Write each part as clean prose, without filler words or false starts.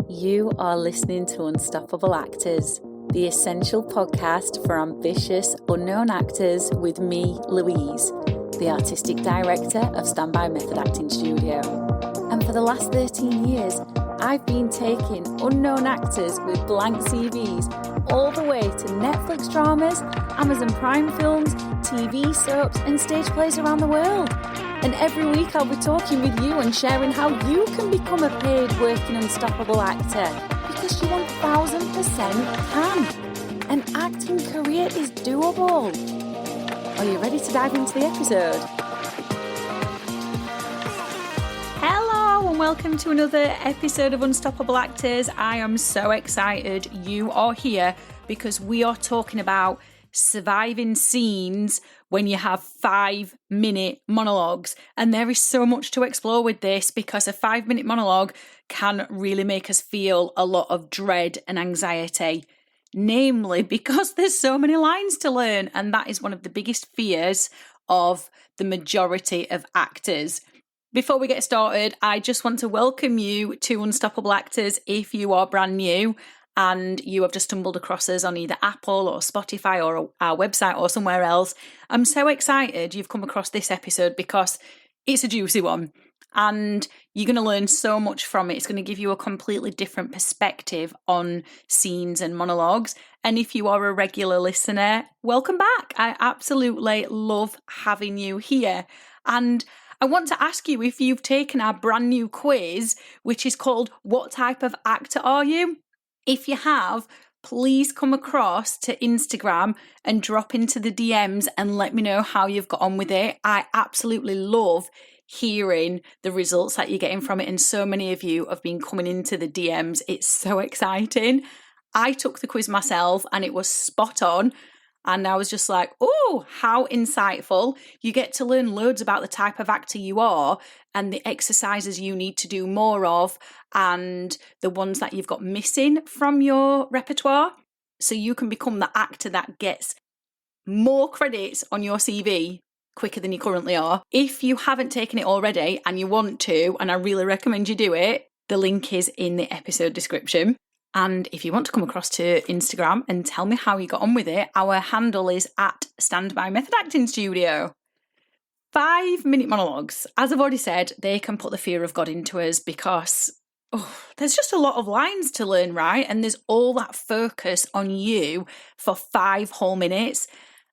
You are listening to Unstoppable Actors, the essential podcast for ambitious, unknown actors with me, Louise, the artistic director of Standby Method Acting Studio. And for the last 13 years, I've been taking unknown actors with blank CVs all the way to Netflix dramas, Amazon Prime films, TV soaps, and stage plays around the world. And every week I'll be talking with you and sharing how you can become a paid working unstoppable actor, because you 1000% can. An acting career is doable. Are you ready to dive into the episode? Hello and welcome to another episode of Unstoppable Actors. I am so excited you are here because we are talking about surviving scenes when you have 5-minute monologues. And there is so much to explore with this because a 5-minute monologue can really make us feel a lot of dread and anxiety, namely because there's so many lines to learn. And that is one of the biggest fears of the majority of actors. Before we get started, I just want to welcome you to Unstoppable Actors if you are brand new and you have just stumbled across us on either Apple or Spotify or our website or somewhere else. I'm so excited you've come across this episode because it's a juicy one and you're going to learn so much from it. It's going to give you a completely different perspective on scenes and monologues. And if you are a regular listener, welcome back. I absolutely love having you here. And I want to ask you if you've taken our brand new quiz, which is called What Type of Actor Are You? If you have, please come across to Instagram and drop into the DMs and let me know how you've got on with it. I absolutely love hearing the results that you're getting from it. And so many of you have been coming into the DMs. It's so exciting. I took the quiz myself and it was spot on. And I was just like, oh, how insightful. You get to learn loads about the type of actor you are and the exercises you need to do more of and the ones that you've got missing from your repertoire. So you can become the actor that gets more credits on your CV quicker than you currently are. If you haven't taken it already and you want to, and I really recommend you do it, the link is in the episode description. And if you want to come across to Instagram and tell me how you got on with it, our handle is at Standby Method Acting Studio. 5-minute monologues. As I've already said, they can put the fear of God into us because there's just a lot of lines to learn, right? And there's all that focus on you for 5 whole minutes.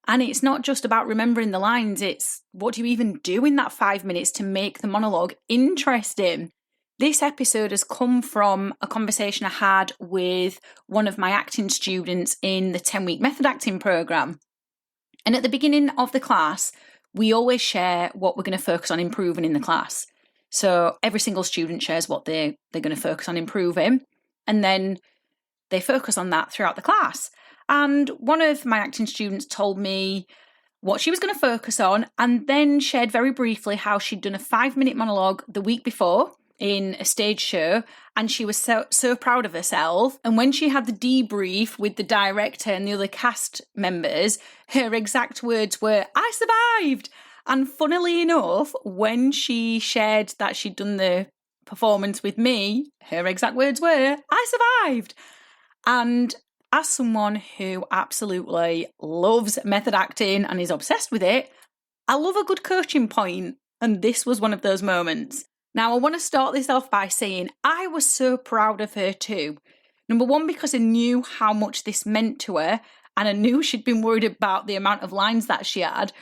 And it's not just about remembering the lines, it's what do you even do in that 5 minutes to make the monologue interesting? This episode has come from a conversation I had with one of my acting students in the 10-week method acting program. And at the beginning of the class, we always share what we're going to focus on improving in the class. So every single student shares what they're going to focus on improving. And then they focus on that throughout the class. And one of my acting students told me what she was going to focus on and then shared very briefly how she'd done a 5-minute monologue the week before in a stage show, and she was so proud of herself. And when she had the debrief with the director and the other cast members, her exact words were, "I survived." And funnily enough, when she shared that she'd done the performance with me, her exact words were, "I survived." And as someone who absolutely loves method acting and is obsessed with it, I love a good coaching point, and this was one of those moments. Now, I want to start this off by saying I was so proud of her too. Number one, because I knew how much this meant to her and I knew she'd been worried about the amount of lines that she had,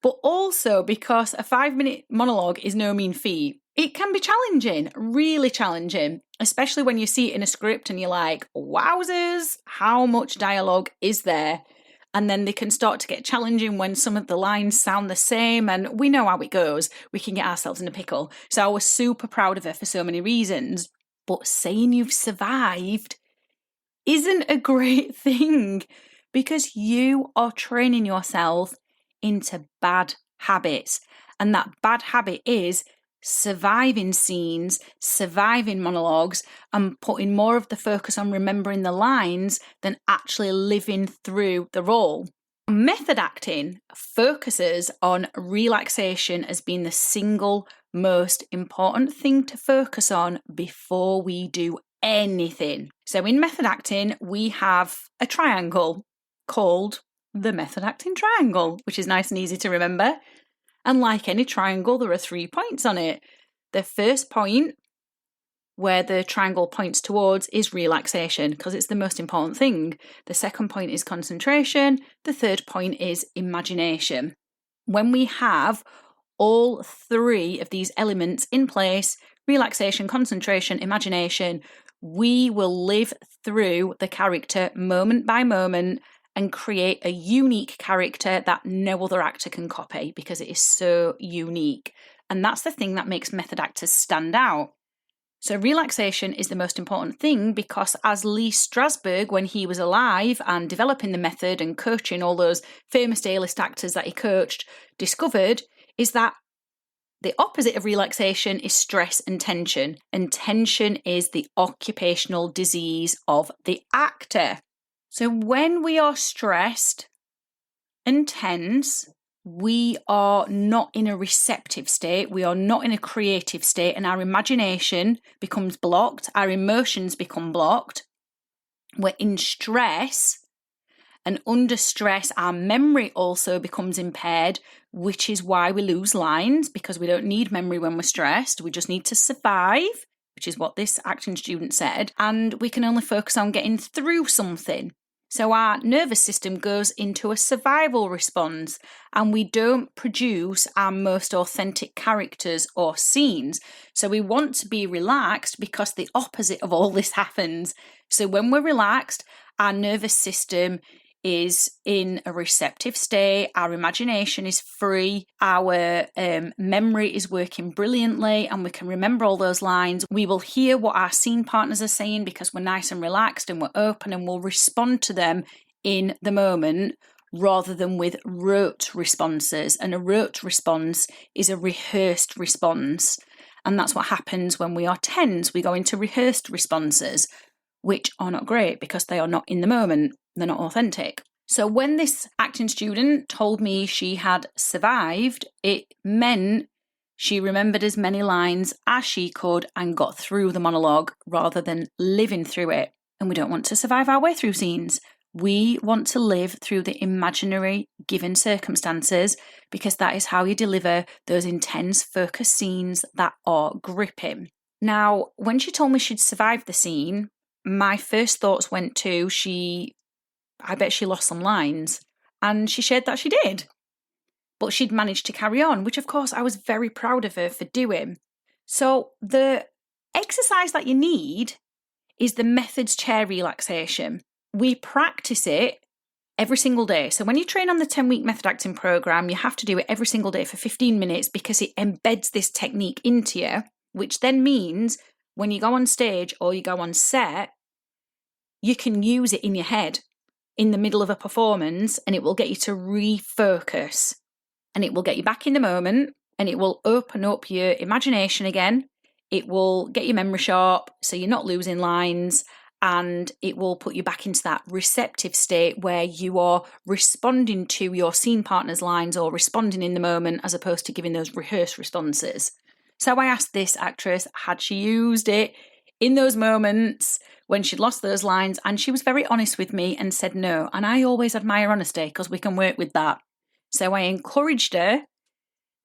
but also because a 5-minute monologue is no mean feat. It can be challenging, really challenging, especially when you see it in a script and you're like, wowzers, how much dialogue is there? And then they can start to get challenging when some of the lines sound the same, and we know how it goes. We can get ourselves in a pickle. So I was super proud of her for so many reasons. But saying you've survived isn't a great thing because you are training yourself into bad habits. And that bad habit is surviving scenes, surviving monologues, and putting more of the focus on remembering the lines than actually living through the role. Method acting focuses on relaxation as being the single most important thing to focus on before we do anything. So in method acting, we have a triangle called the method acting triangle, which is nice and easy to remember. And like any triangle, there are 3 points on it. The first point, where the triangle points towards, is relaxation, because it's the most important thing. The second point is concentration. The third point is imagination. When we have all 3 of these elements in place, relaxation, concentration, imagination, we will live through the character moment by moment and create a unique character that no other actor can copy, because it is so unique. And that's the thing that makes method actors stand out. So relaxation is the most important thing, because as Lee Strasberg, when he was alive and developing the method and coaching all those famous A-list actors that he coached, discovered, is that the opposite of relaxation is stress and tension is the occupational disease of the actor. So when we are stressed and tense, we are not in a receptive state, we are not in a creative state, and our imagination becomes blocked, our emotions become blocked. We're in stress, and under stress, our memory also becomes impaired, which is why we lose lines, because we don't need memory when we're stressed. We just need to survive, which is what this acting student said, and we can only focus on getting through something. So our nervous system goes into a survival response, and we don't produce our most authentic characters or scenes. So we want to be relaxed, because the opposite of all this happens. So when we're relaxed, our nervous system is in a receptive state, our imagination is free, our memory is working brilliantly, and we can remember all those lines. We will hear what our scene partners are saying, because we're nice and relaxed and we're open, and we'll respond to them in the moment rather than with rote responses. And a rote response is a rehearsed response, and that's what happens when we are tense. We go into rehearsed responses, which are not great because they are not in the moment. They're not authentic. So when this acting student told me she had survived, it meant she remembered as many lines as she could and got through the monologue rather than living through it. And we don't want to survive our way through scenes. We want to live through the imaginary given circumstances, because that is how you deliver those intense, focused scenes that are gripping. Now, when she told me she'd survived the scene, my first thoughts went to, I bet she lost some lines. And she shared that she did. But she'd managed to carry on, which of course I was very proud of her for doing. So the exercise that you need is the methods chair relaxation. We practice it every single day. So when you train on the 10-week method acting program, you have to do it every single day for 15 minutes, because it embeds this technique into you, which then means when you go on stage or you go on set, you can use it in your head in the middle of a performance, and it will get you to refocus, and it will get you back in the moment, and it will open up your imagination again. It will get your memory sharp, so you're not losing lines, and it will put you back into that receptive state where you are responding to your scene partner's lines or responding in the moment, as opposed to giving those rehearsed responses. So I asked this actress, had she used it in those moments when she'd lost those lines, and she was very honest with me and said no. And I always admire honesty, because we can work with that. So I encouraged her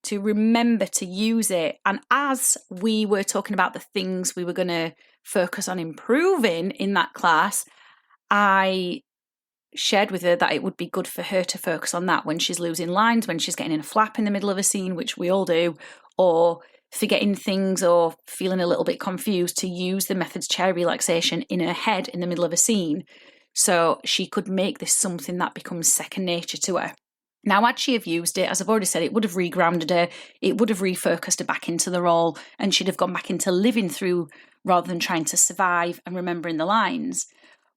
to remember to use it. And as we were talking about the things we were going to focus on improving in that class, I shared with her that it would be good for her to focus on that when she's losing lines, when she's getting in a flap in the middle of a scene, which we all do, or forgetting things or feeling a little bit confused, to use the methods chair relaxation in her head in the middle of a scene, so she could make this something that becomes second nature to her. Now, had she have used it, as I've already said, it would have regrounded her, it would have refocused her back into the role, and she'd have gone back into living through rather than trying to survive and remembering the lines.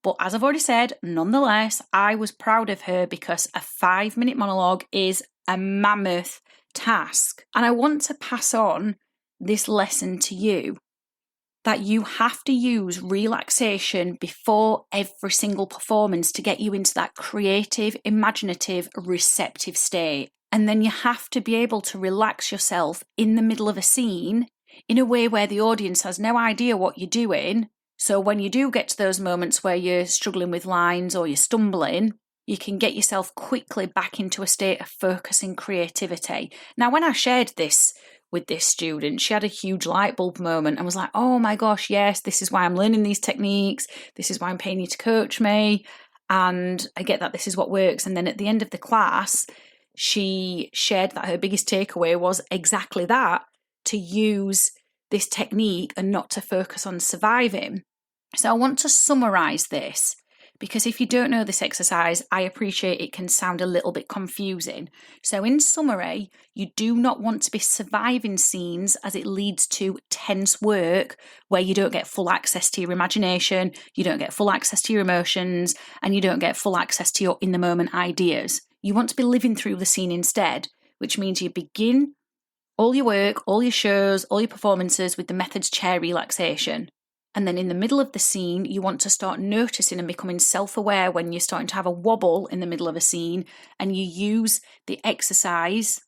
But as I've already said, nonetheless, I was proud of her, because a 5-minute monologue is a mammoth task. And I want to pass on this lesson to you, that you have to use relaxation before every single performance to get you into that creative, imaginative, receptive state. And then you have to be able to relax yourself in the middle of a scene in a way where the audience has no idea what you're doing, So when you do get to those moments where you're struggling with lines or you're stumbling, you can get yourself quickly back into a state of focus and creativity. Now, when I shared this with this student, she had a huge light bulb moment and was like, oh my gosh, yes, this is why I'm learning these techniques. This is why I'm paying you to coach me. And I get that this is what works. And then at the end of the class, she shared that her biggest takeaway was exactly that, to use this technique and not to focus on surviving. So I want to summarize this, because if you don't know this exercise, I appreciate it can sound a little bit confusing. So in summary, you do not want to be surviving scenes as it leads to tense work where you don't get full access to your imagination, you don't get full access to your emotions, and you don't get full access to your in-the-moment ideas. You want to be living through the scene instead, which means you begin all your work, all your shows, all your performances with the method's chair relaxation. And then in the middle of the scene, you want to start noticing and becoming self-aware when you're starting to have a wobble in the middle of a scene, and you use the exercise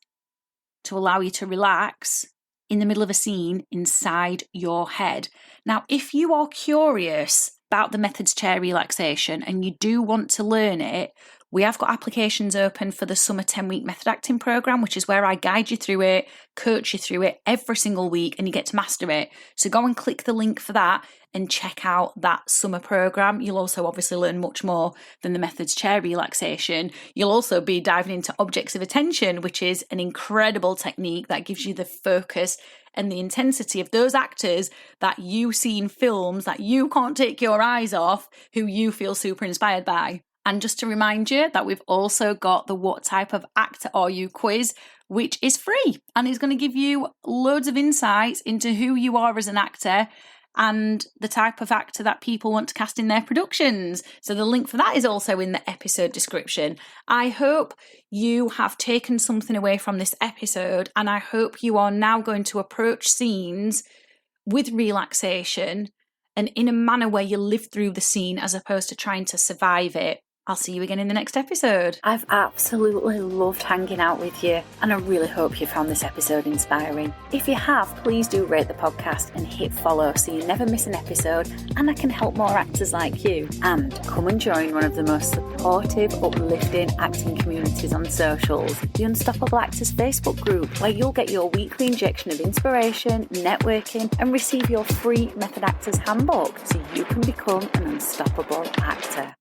to allow you to relax in the middle of a scene inside your head. Now, if you are curious about the method's chair relaxation and you do want to learn it, we have got applications open for the summer 10-week method acting program, which is where I guide you through it, coach you through it every single week, and you get to master it. So go and click the link for that and check out that summer program. You'll also obviously learn much more than the method's chair relaxation. You'll also be diving into objects of attention, which is an incredible technique that gives you the focus and the intensity of those actors that you see in films that you can't take your eyes off, who you feel super inspired by. And just to remind you that we've also got the What Type of Actor Are You quiz, which is free and is going to give you loads of insights into who you are as an actor and the type of actor that people want to cast in their productions. So the link for that is also in the episode description. I hope you have taken something away from this episode, and I hope you are now going to approach scenes with relaxation and in a manner where you live through the scene as opposed to trying to survive it. I'll see you again in the next episode. I've absolutely loved hanging out with you, and I really hope you found this episode inspiring. If you have, please do rate the podcast and hit follow so you never miss an episode, and I can help more actors like you. And come and join one of the most supportive, uplifting acting communities on socials, the Unstoppable Actors Facebook group, where you'll get your weekly injection of inspiration, networking, and receive your free Method Actors handbook so you can become an unstoppable actor.